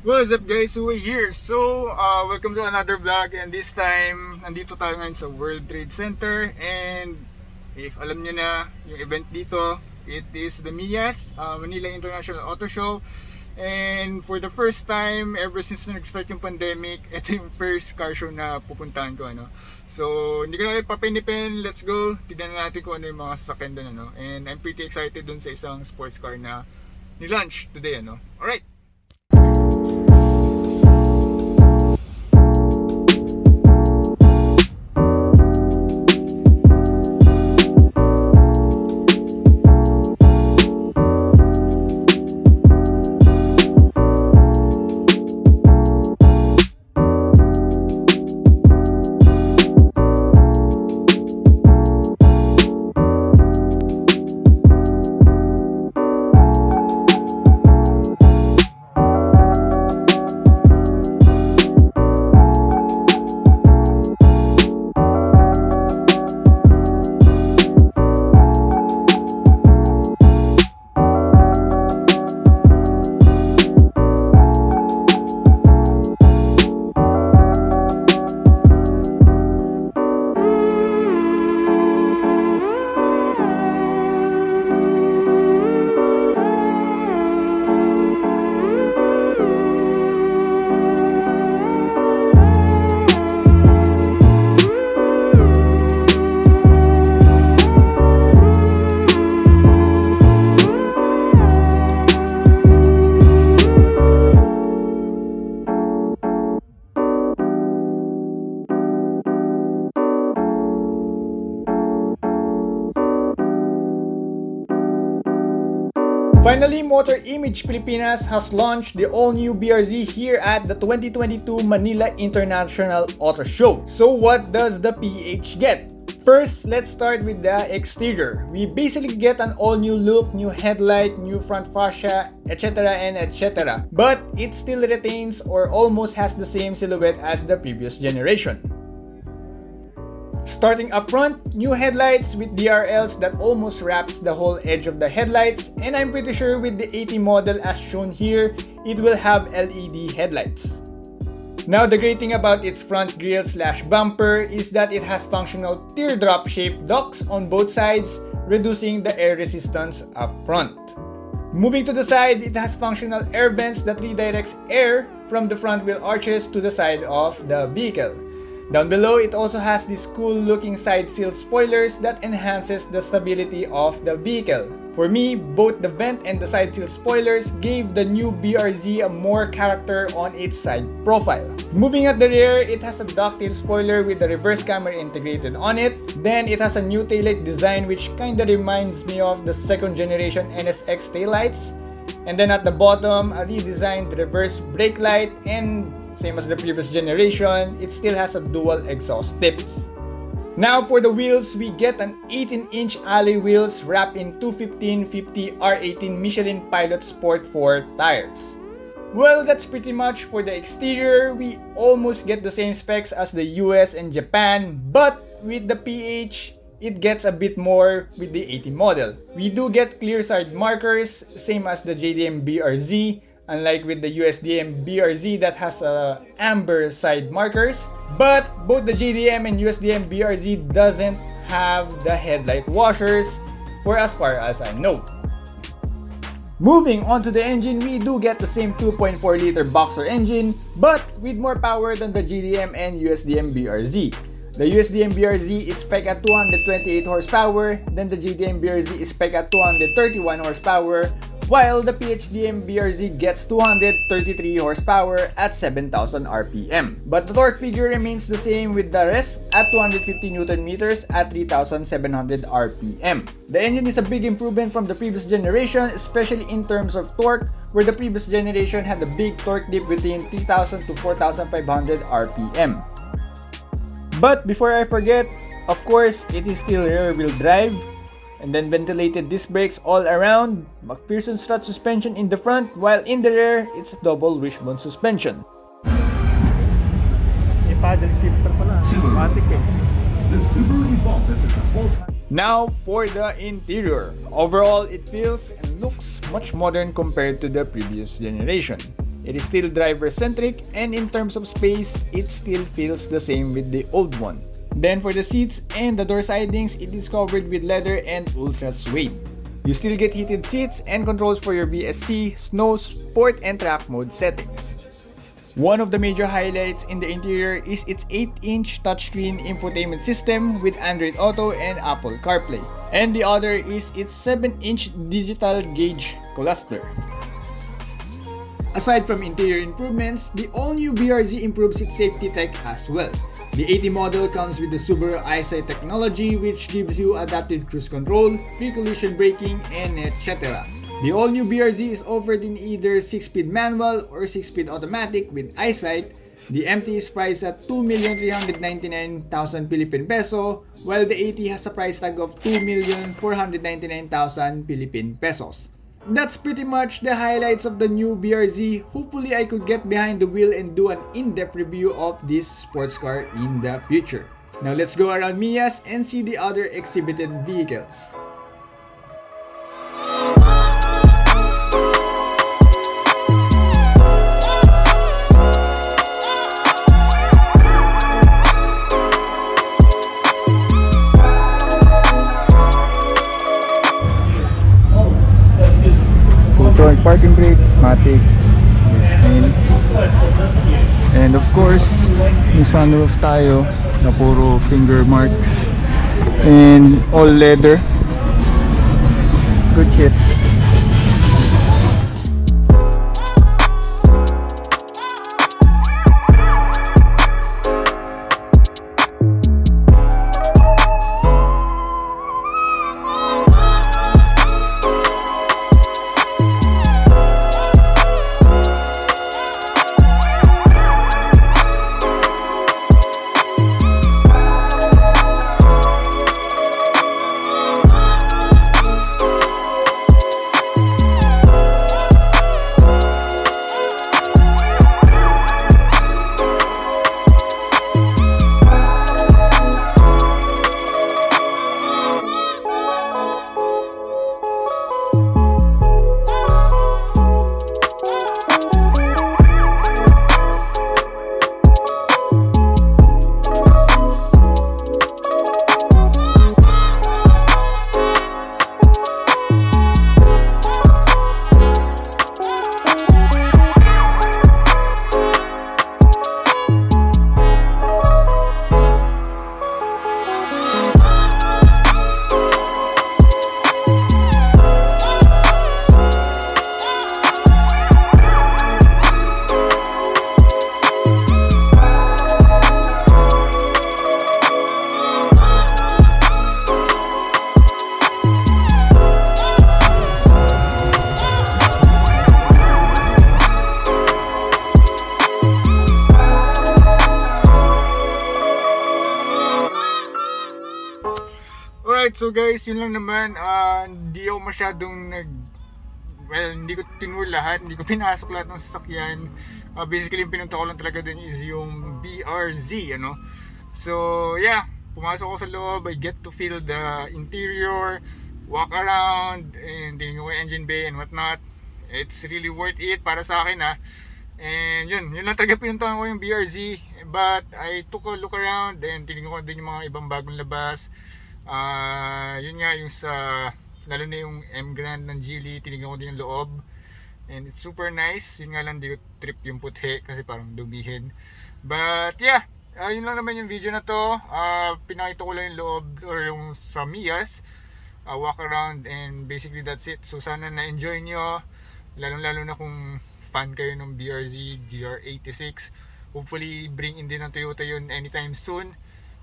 What's up guys, Uwe here. So, welcome to another vlog, and this time, nandito tayo ngayon sa World Trade Center. And if alam nyo na yung event dito, it is the MIAS, Manila International Auto Show. And for the first time, ever since na nag-start yung pandemic, ito yung first car show na pupuntahan ko. So, hindi ko na papinipin, let's go. Tignan natin kung ano yung mga sasakyan doon. And I'm pretty excited dun sa isang sports car na ni-launch today. Alright! Finally, Motor Image Pilipinas has launched the all-new BRZ here at the 2022 Manila International Auto Show. So what does the PH get? First, let's start with the exterior. We basically get an all-new look, new headlight, new front fascia, etc. and etc. But it still retains or almost has the same silhouette as the previous generation. Starting up front, new headlights with DRLs that almost wraps the whole edge of the headlights, and I'm pretty sure with the 80 model as shown here, it will have LED headlights. Now the great thing about its front grille/bumper is that it has functional teardrop shaped ducts on both sides, reducing the air resistance up front. Moving to the side, it has functional air vents that redirects air from the front wheel arches to the side of the vehicle. Down below, it also has these cool looking side sill spoilers that enhances the stability of the vehicle. For me, both the vent and the side sill spoilers gave the new BRZ a more character on its side profile. Moving at the rear, it has a ducktail spoiler with the reverse camera integrated on it. Then it has a new taillight design which kinda reminds me of the second generation NSX taillights. And then at the bottom, a redesigned reverse brake light, and same as the previous generation, it still has a dual exhaust tips. Now for the wheels, we get an 18-inch alloy wheels wrapped in 215/50 R18 Michelin Pilot Sport 4 tires. Well, that's pretty much for the exterior. We almost get the same specs as the US and Japan, but with the PH, it gets a bit more with the 80 model. We do get clear side markers, same as the JDM BRZ, unlike with the USDM BRZ that has amber side markers. But both the JDM and USDM BRZ doesn't have the headlight washers, for as far as I know. Moving on to the engine, we do get the same 2.4 liter boxer engine, but with more power than the JDM and USDM BRZ. The USDM BRZ is spec at 228 horsepower, then the JDM BRZ is spec at 231 horsepower, while the PHDM BRZ gets 233 horsepower at 7,000 RPM. But the torque figure remains the same with the rest at 250 Nm at 3,700 RPM. The engine is a big improvement from the previous generation, especially in terms of torque, where the previous generation had a big torque dip between 3,000 to 4,500 RPM. But before I forget, of course, it is still rear-wheel drive, and then ventilated disc brakes all around, McPherson strut suspension in the front, while in the rear, it's a double wishbone suspension. Paddle shifter pala. Matic eh. Now for the interior. Overall, it feels and looks much modern compared to the previous generation. It is still driver-centric, and in terms of space, it still feels the same with the old one. Then for the seats and the door sidings, it is covered with leather and ultra suede. You still get heated seats and controls for your VSC, snow, sport, and track mode settings. One of the major highlights in the interior is its 8-inch touchscreen infotainment system with Android Auto and Apple CarPlay. And the other is its 7-inch digital gauge cluster. Aside from interior improvements, the all-new BRZ improves its safety tech as well. The 80 model comes with the Subaru EyeSight technology, which gives you adaptive cruise control, pre-collision braking, and etc. The all-new BRZ is offered in either 6-speed manual or 6-speed automatic with EyeSight. The MT is priced at 2,399,000 Philippine peso, while the 80 has a price tag of 2,499,000 Philippine pesos. That's pretty much the highlights of the new BRZ. Hopefully I could get behind the wheel and do an in-depth review of this sports car in the future. Now let's go around MIAS and see the other exhibited vehicles. Parking brake, matic, screen, and of course may sunroof tayo na puro finger marks and all leather. Good shit. Alright, so guys, yun lang naman. Hindi ako masyadong hindi ko tinur lahat, hindi ko pinasok lahat ng sasakyan. Basically, yung pinunta ko lang talaga dun is yung BRZ, ano. So, yeah, pumasok ako sa loob, I get to feel the interior, walk around, and tingnan ko yung engine bay and whatnot. It's really worth it para sa akin, ha. And yun lang talaga pinuntahan ko yung BRZ. But I took a look around and tingnan ko din yung mga ibang bagong labas. Yun nga, yung sa lalo na yung M Grand ng Geely, tinignan ko din yung loob and it's super nice. Yun nga lang, di ko trip yung puti kasi parang dumihin. But yeah, yun lang naman yung video na to. Pinakita ko lang yung loob or yung sa MIAS, walk around, and basically that's it. So sana na-enjoy nyo, lalo na kung fan kayo ng BRZ GR86. Hopefully bring in din ng Toyota yun anytime soon.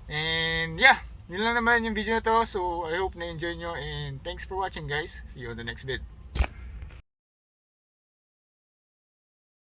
And yeah, yun lang naman yung video na to. So I hope na-enjoy nyo, and thanks for watching guys. See you on the next vid.